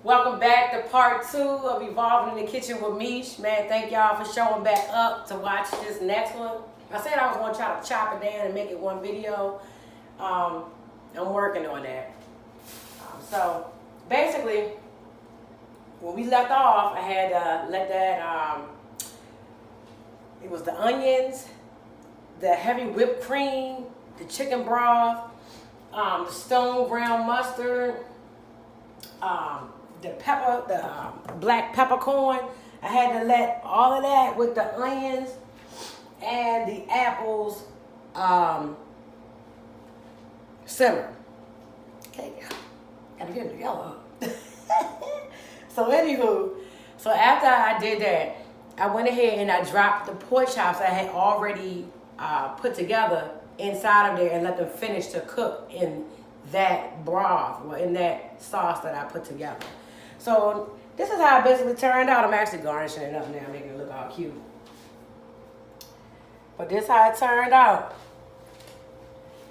Welcome back to part 2 of Evolving in the Kitchen with Mish. Man, thank y'all for showing back up to watch this next one. I said I was going to try to chop it down and make it one video. I'm working on that. So, basically, when we left off, I had to let that, it was the onions, the heavy whipped cream, the chicken broth, the stone ground mustard, the pepper, the black peppercorn. I had to let all of that with the onions and the apples simmer. Okay, gotta get it together. So anywho, so after I did that, I went ahead and I dropped the pork chops I had already put together inside of there and let them finish to cook in that broth or in that sauce that I put together. So this is how it basically turned out. I'm actually garnishing it up now, making it look all cute. But this is how it turned out.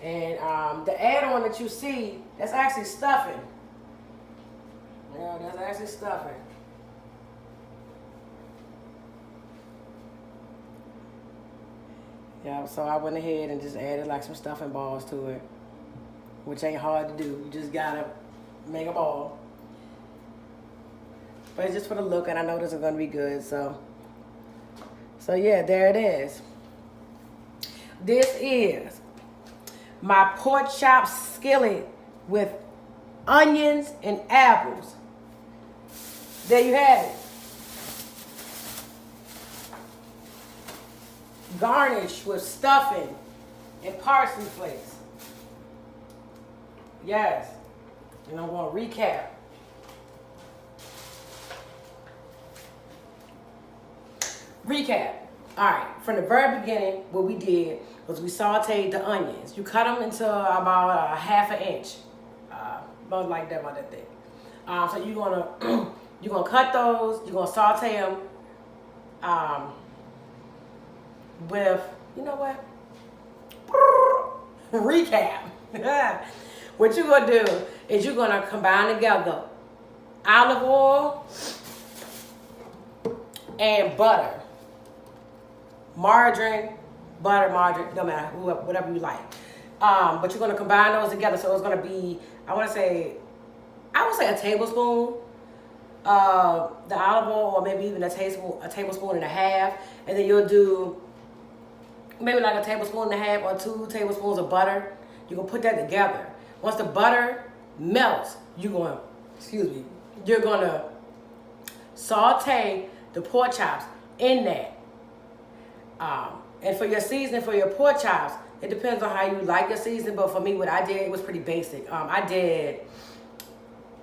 And the add-on that you see, that's actually stuffing. Yeah, that's actually stuffing. Yeah, so I went ahead and just added like some stuffing balls to it, which ain't hard to do. You just gotta make a ball. But it's just for the look, and I know this is gonna be good, so yeah, there it is. This is my pork chop skillet with onions and apples. There you have it. Garnish with stuffing and parsley flakes. Yes. And I'm going to recap. All right. From the very beginning, what we did was we sauteed the onions. You cut them into about a half an inch. About like that, about that thick. So you're gonna cut those. You're gonna saute them. With, you know what? Recap. What you're going to do is you're going to combine together olive oil and butter. Margarine, no matter, whatever you like. But you're going to combine those together. So it's going to be, I would say a tablespoon of the olive oil, or maybe even a tablespoon and a half. And then you'll do maybe like a tablespoon and a half or 2 tablespoons of butter. You're gonna put that together. Once the butter melts, you're gonna saute the pork chops in that. And for your seasoning for your pork chops, it depends on how you like your seasoning, but for me, what I did was pretty basic. I did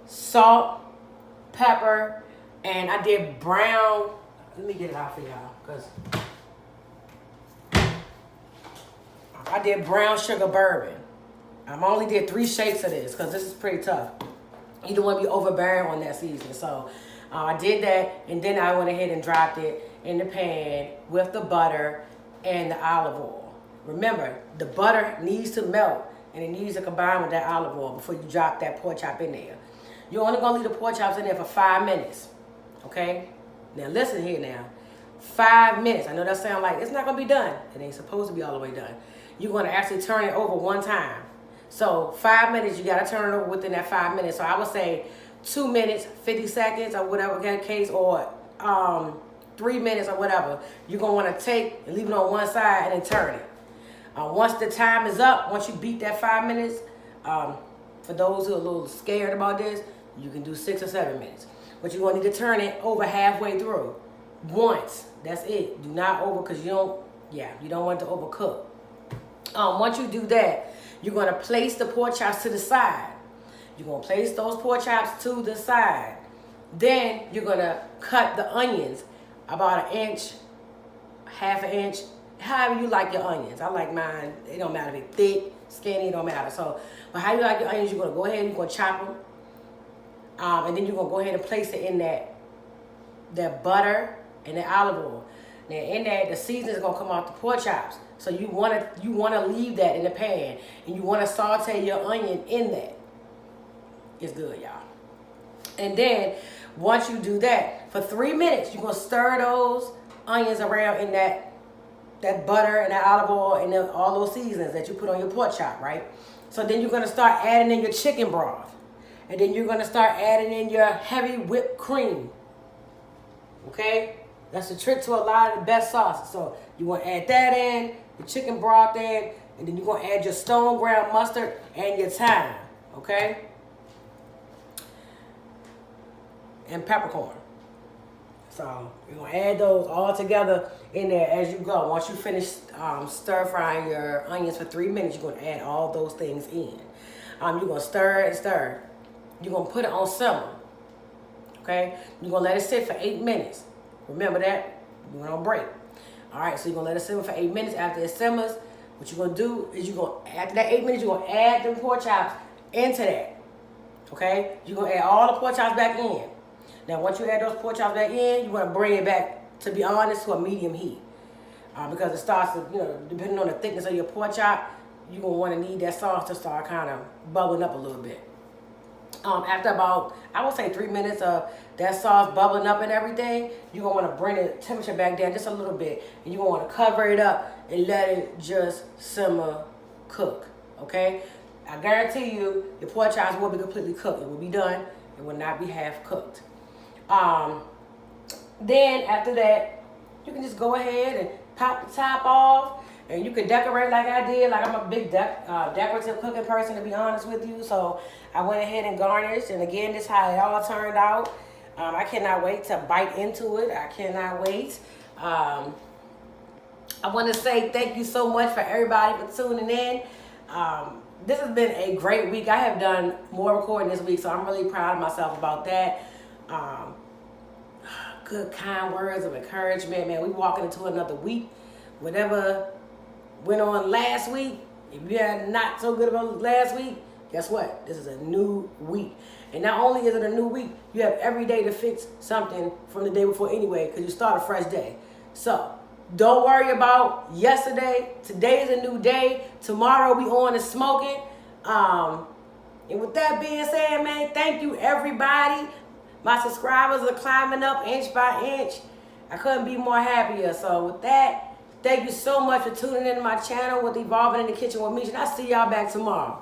salt, pepper, and I did brown. Let me get it out for y'all, because I did brown sugar bourbon. I only did 3 shakes of this because this is pretty tough. You don't want to be overbearing on that seasoning. So I did that, and then I went ahead and dropped it in the pan with the butter and the olive oil. Remember, the butter needs to melt, and it needs to combine with that olive oil before you drop that pork chop in there. You're only going to leave the pork chops in there for 5 minutes. Okay? Now listen here now. 5 minutes. I know that sounds like it's not going to be done. It ain't supposed to be all the way done. You're going to actually turn it over one time. So 5 minutes, you got to turn it over within that 5 minutes. So I would say 2 minutes, 50 seconds, or whatever case, or 3 minutes or whatever. You're going to want to take and leave it on one side and then turn it. Once the time is up, once you beat that 5 minutes, for those who are a little scared about this, you can do 6 or 7 minutes. But you're going to need to turn it over halfway through. Once. That's it. Do not over, because you don't want it to overcook. Once you do that, you're going to place the pork chops to the side. You're going to place those pork chops to the side. Then you're going to cut the onions about 1 inch, half an inch, however you like your onions. I like mine. It don't matter if it's thick, skinny, it don't matter. So, but how you like your onions, you're going to go ahead and you're going to chop them. And then you're going to go ahead and place it in that butter and the olive oil. Now in that, the seasoning is going to come off the pork chops. So you want to leave that in the pan, and you want to saute your onion in that. It's good, y'all. And then once you do that, for 3 minutes, you're going to stir those onions around in that butter and that olive oil and then all those seasonings that you put on your pork chop, right? So then you're going to start adding in your chicken broth. And then you're going to start adding in your heavy whipped cream. Okay? That's the trick to a lot of the best sauces. So you want to add that in, the chicken broth in, and then you're going to add your stone ground mustard and your thyme. Okay? And peppercorn. So you're going to add those all together in there as you go. Once you finish stir frying your onions for 3 minutes, you're going to add all those things in. You're going to stir and stir. You're going to put it on simmer. Okay? You're going to let it sit for 8 minutes. Remember that? You went on break. All right, so you're going to let it simmer for 8 minutes. After it simmers, what you're going to do is you're going to, after that 8 minutes, you're going to add the pork chops into that. Okay? You're going to add all the pork chops back in. Now, once you add those pork chops back in, you want to bring it back, to be honest, to a medium heat. Because it starts to, depending on the thickness of your pork chop, you're going to want to need that sauce to start kind of bubbling up a little bit. After about, I would say 3 minutes of that sauce bubbling up and everything, you're going to want to bring the temperature back down just a little bit. And you're going to want to cover it up and let it just simmer cook. Okay? I guarantee you, your pork chops will be completely cooked. It will be done. It will not be half cooked. Then after that, you can just go ahead and pop the top off. And you can decorate like I did. Like I'm a big decorative cooking person, to be honest with you. So I went ahead and garnished. And again, this is how it all turned out. I cannot wait to bite into it. I cannot wait. I want to say thank you so much for everybody for tuning in. This has been a great week. I have done more recording this week, so I'm really proud of myself about that. Good, kind words of encouragement, man. We walking into another week. Whatever went on last week, if you had not so good about last week, guess what? This is a new week. And not only is it a new week, you have every day to fix something from the day before anyway, because you start a fresh day. So don't worry about yesterday. Today is a new day. Tomorrow we on and smoking. And with that being said, man, thank you everybody. My subscribers are climbing up inch by inch. I couldn't be more happier. So with that, thank you so much for tuning into my channel with Evolving in the Kitchen with Misha. And I'll see y'all back tomorrow.